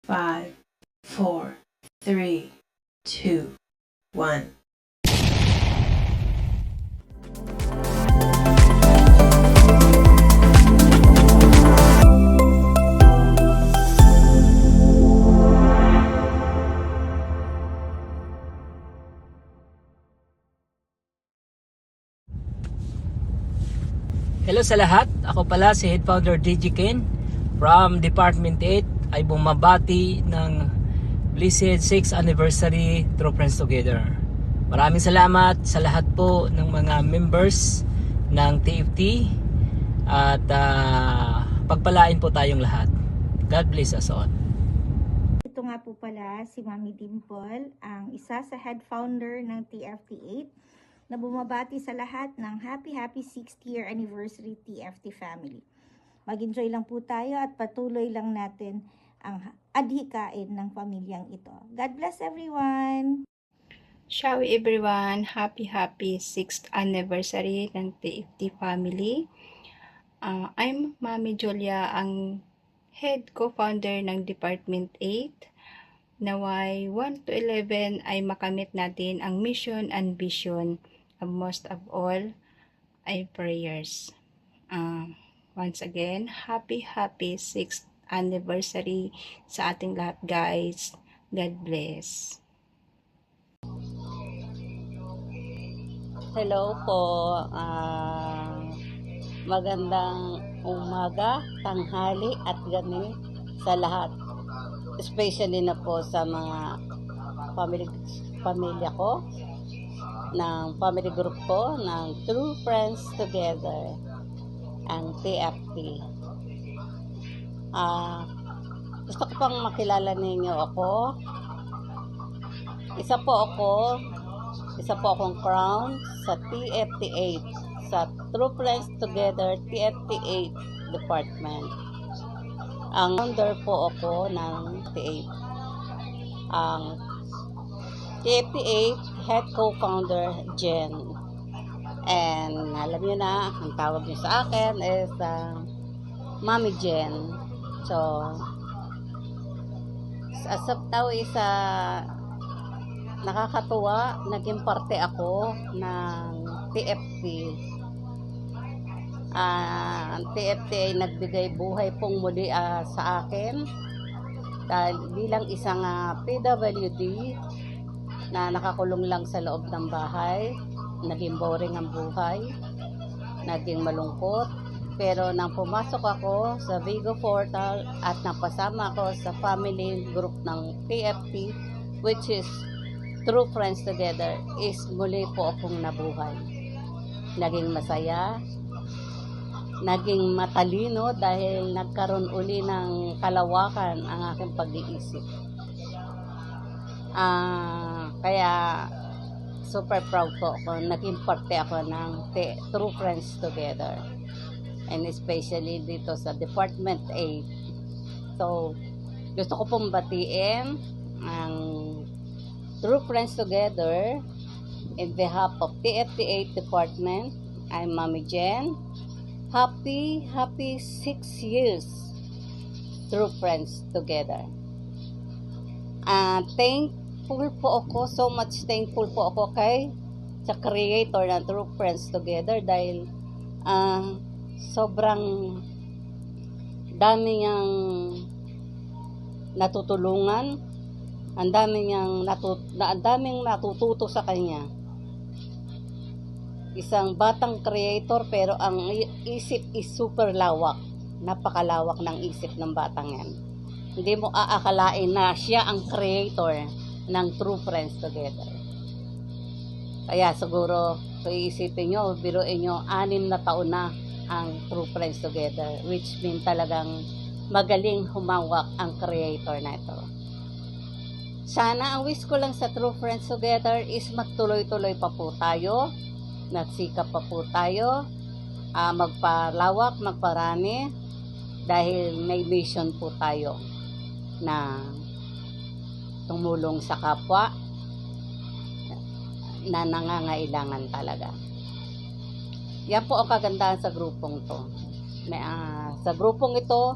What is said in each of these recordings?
5, 4, 3, 2, 1. Hello sa lahat, ako pala si Head Founder DJ Ken from Department 8 ay bumabati ng Blessed 6th Anniversary True Friends Together. Maraming salamat sa lahat po ng mga members ng TFT at pagpalain po tayong lahat. God bless us all. Ito nga po pala si Mami Dimple, ang isa sa head founder ng TFT 8 na bumabati sa lahat ng happy 6th year anniversary TFT family. Mag-enjoy lang po tayo at patuloy lang natin ang adhikain ng pamilyang ito. God bless everyone! Ciao everyone! Happy 6th anniversary ng TFT family. I'm Mami Julia, ang head co-founder ng Department 8. Naway 1 to 11 ay makamit natin ang mission and vision. And most of all ay prayers. Once again, happy 6th anniversary sa ating lahat, guys. God bless. Hello po, magandang umaga, tanghali at gabi sa lahat. Especially na po sa mga pamilya ko, ng family group ko, ng True Friends Together, ang TFT. Gusto ko pang makilala ninyo ako. Isa po akong crown sa TFT 8, sa True Friends Together TFT 8 department. Ang founder po ako ng T8. Ang TFT 8 head co-founder Jen. And alam niyo na, ang tawag niyo sa akin is Mami Jen. So, as of now is nakakatuwa, naging parte ako ng TFT. Ang TFT ay nagbigay buhay pong muli sa akin dahil bilang isang PWD na nakakulong lang sa loob ng bahay, naging boring ang buhay, naging malungkot. Pero nang pumasok ako sa Vigo Portal at napasama ako sa family group ng TFT, which is True Friends Together, is muli po akong nabuhay. Naging masaya, naging matalino dahil nagkaroon uli ng kalawakan ang aking pag-iisip. Kaya super proud po ako, naging parte ako ng True Friends Together, and especially dito sa Department 8. So, gusto ko pong batiin ang True Friends Together in behalf of TFT 8 Department. I'm Mami Jen. Happy 6 years True Friends Together. Thankful po ako, so much thankful po ako sa creator ng True Friends Together dahil sobrang dami niyang natutulungan, ang daming natututo sa kanya. Isang batang creator pero ang isip is super lawak, napakalawak ng isip ng batang yan. Hindi mo aakalain na siya ang creator ng True Friends Together. Kaya siguro, kung iisipin nyo, biruin nyo, 6 na taon na ang True Friends Together, which mean talagang magaling humawak ang creator na ito. Sana ang wish ko lang sa True Friends Together is magtuloy-tuloy pa po tayo, nagsikap pa po tayo, magpalawak, magparami, dahil may mission po tayo na tumulong sa kapwa na nangangailangan talaga. Yan po ang kagandahan sa grupong to. Sa grupong ito,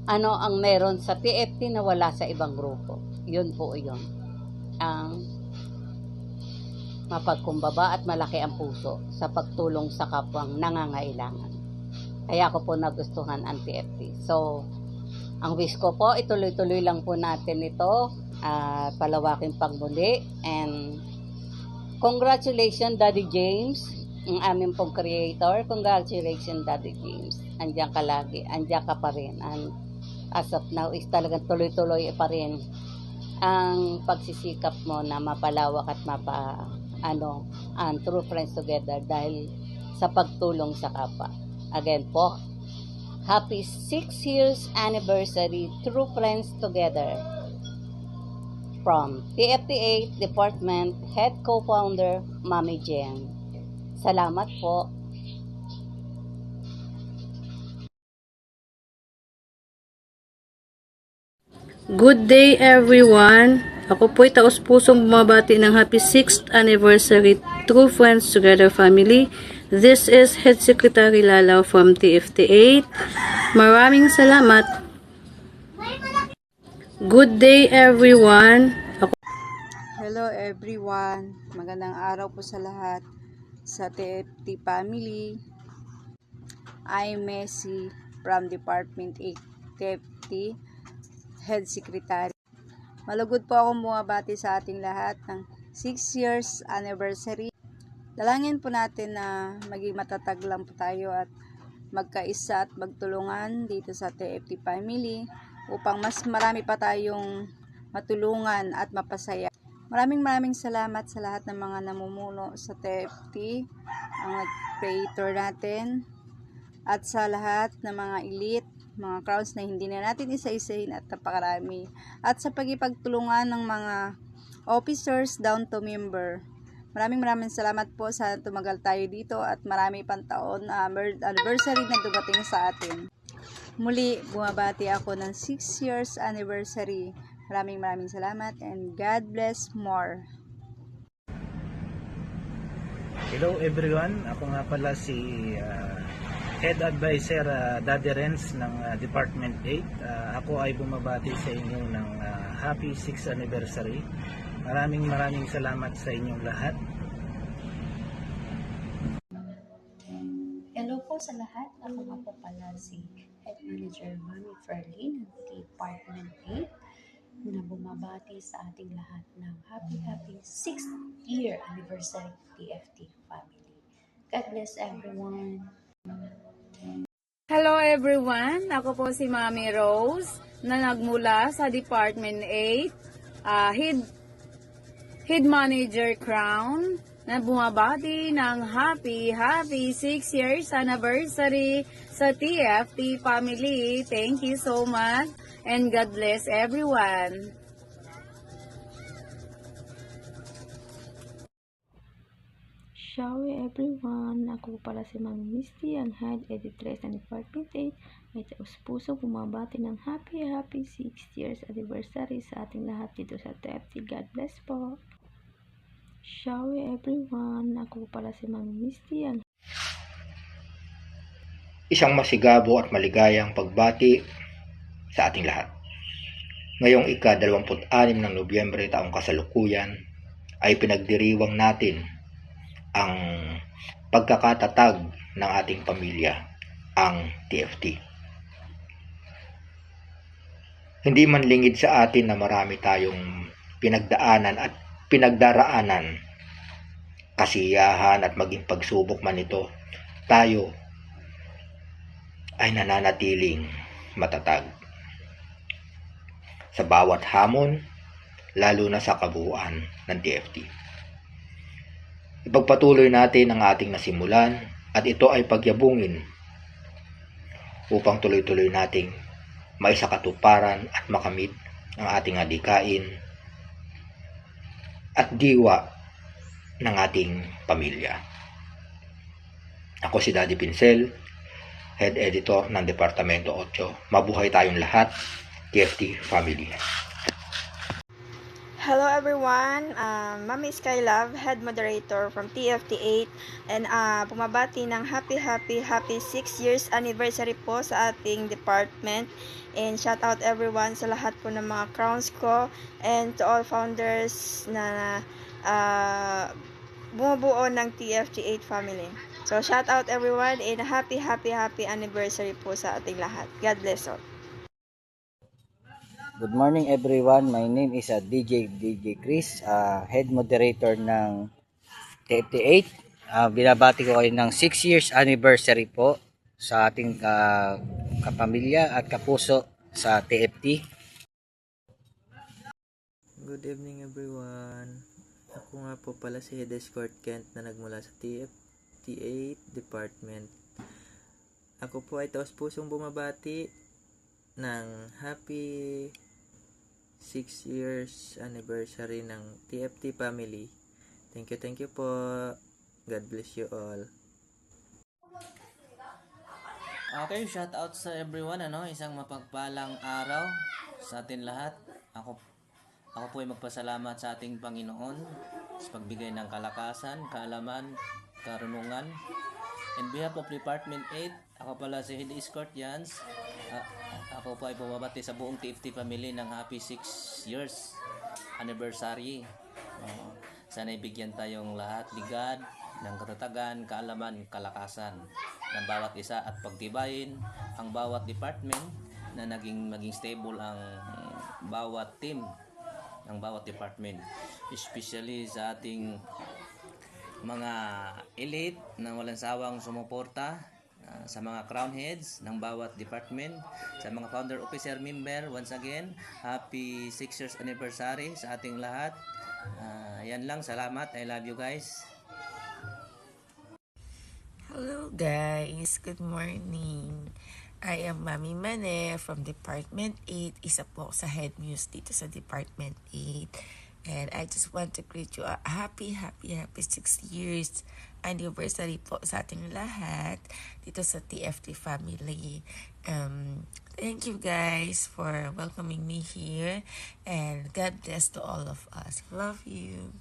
ano ang meron sa TFT na wala sa ibang grupo. Yun po yun. Ang mapagkumbaba at malaki ang puso sa pagtulong sa kapwang nangangailangan. Kaya ko po nagustuhan ang TFT. So, ang wish ko po, ituloy-tuloy lang po natin ito, palawakin pang muli. And congratulations Daddy James, ang aming pong creator. Congratulations Daddy James. Andiyan ka lagi, andiyan ka pa rin. And as of now is talagang tuloy-tuloy pa rin ang pagsisikap mo na mapalawak at ang True Friends Together dahil sa pagtulong sa kapwa. Again po, happy 6 years anniversary True Friends Together from TFT8 Department Head Co-Founder Mami Jen. Salamat po. Good day everyone! Ako po'y taos-pusong bumabati ng happy 6th anniversary True Friends Together family. This is Head Secretary Lalaw from TFT8. Maraming salamat. Good day everyone! Hello everyone! Magandang araw po sa lahat sa TFT family. I'm Messi from Department 8 TFT Head Secretary. Malugod po akong bumabati sa ating lahat ng 6 years anniversary. Dalangin po natin na maging matatag lang po tayo at magkaisa at magtulungan dito sa TFT family upang mas marami pa tayong matulungan at mapasaya. Maraming salamat sa lahat ng mga namumuno sa TFT, ang creator natin, at sa lahat ng mga elite, mga crowds na hindi na natin isa-isahin at napakarami, at sa pagipagtulungan ng mga officers down to member. Maraming salamat po sa tumagal tayo dito at marami pang taon anniversary na dumating sa atin. Muli, bumabati ako ng 6 years anniversary. Maraming salamat and God bless more. Hello everyone, ako nga pala si Head Advisor Daddy Renz ng Department 8. Ako ay bumabati sa inyo ng happy 6th anniversary. Maraming salamat sa inyong lahat. Hello po sa lahat. Ako nga po pala si Head Manager Mami Ferlin ng Department 8 na bumabati sa ating lahat ng happy 6th year anniversary TFT family. God bless everyone. Hello everyone! Ako po si Mami Rose na nagmula sa Department 8, Head Manager Crown, na bumabati ng happy 6 years anniversary sa TFT family. Thank you so much and God bless everyone. Ciao everyone! Ako pala si Mami Misty, ang Head Editress ng Department 8. May taus-puso bumabati ng happy 6 years anniversary sa ating lahat dito sa TFT. God bless po! Ciao everyone! Ako pala si Mami Misty, ang Isang masigabo at maligayang pagbati sa ating lahat. Ngayong ika-26 ng Nobyembre taong kasalukuyan ay pinagdiriwang natin ang pagkakatatag ng ating pamilya, ang TFT. Hindi man lingid sa atin na marami tayong pinagdaanan at pinagdaraanan, kasiyahan at maging pagsubok man ito, tayo ay nananatiling matatag. Sa bawat hamon, lalo na sa kabuuan ng TFT. Ipagpatuloy natin ang ating nasimulan at ito ay pagyabungin upang tuloy-tuloy nating maisakatuparan at makamit ang ating adikain at diwa ng ating pamilya. Ako si Daddy Pincel, Head Editor ng Departamento 8. Mabuhay tayong lahat, TFT Family. Hello everyone, Mami Skylove, Head Moderator from TFT8 and bumabati ng happy 6 years anniversary po sa ating department, and shout out everyone sa lahat po ng mga crowns ko and to all founders na bumubuo ng TFT8 family. So shout out everyone and happy anniversary po sa ating lahat. God bless all. Good morning everyone. My name is DJ Chris, head moderator ng TFT8. Binabati ko kayo ng 6 years anniversary po sa ating kapamilya at kapuso sa TFT. Good evening everyone. Ako nga po pala si Head Escort Kent na nagmula sa TFT8 Department. Ako po ay taos pusong bumabati ng happy 6 years anniversary ng TFT family. Thank you po. God bless you all. Okay, shout out sa everyone, isang mapagpalang araw sa atin lahat. Ako po ay magpasalamat sa ating Panginoon sa pagbigay ng kalakasan, kaalaman, karunungan. In behalf of Department 8, ako pala si Head Escort Jans. Ako po ay bumabati sa buong TFT family ng happy 6 years anniversary. Sana'y bigyan tayong lahat ligad ng katatagan, kaalaman, kalakasan ng bawat isa at pagtibayin ang bawat department na maging stable ang bawat team ng bawat department, especially sa ating mga elite na walang sawang sumuporta sa mga crown heads ng bawat department, sa mga founder officer member. Once again, happy 6 years anniversary sa ating lahat. Yan lang, salamat. I love you guys. Hello guys, good morning. I am Mami Mane from Department 8. Isa po sa head muse dito sa Department 8. And I just want to greet you a happy 6 years anniversary po sa ating lahat dito sa TFT family. Thank you guys for welcoming me here, and God bless to all of us. Love you.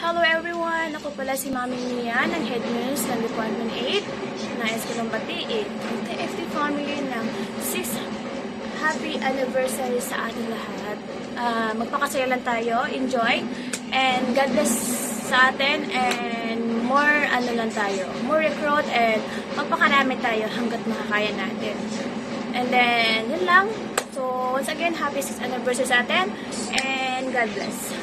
Hello everyone! Ako pala si Mami Mia ng Head News ng Department 8. Nais ko lang batiin ang TFT family ng 6 happy anniversary sa ating lahat. Magpakasaya lang tayo, enjoy, and God bless sa atin, and more recruit, and magpakarami tayo hanggat makakaya natin. And then, yun lang. So, once again, happy 6th anniversary sa atin, and God bless.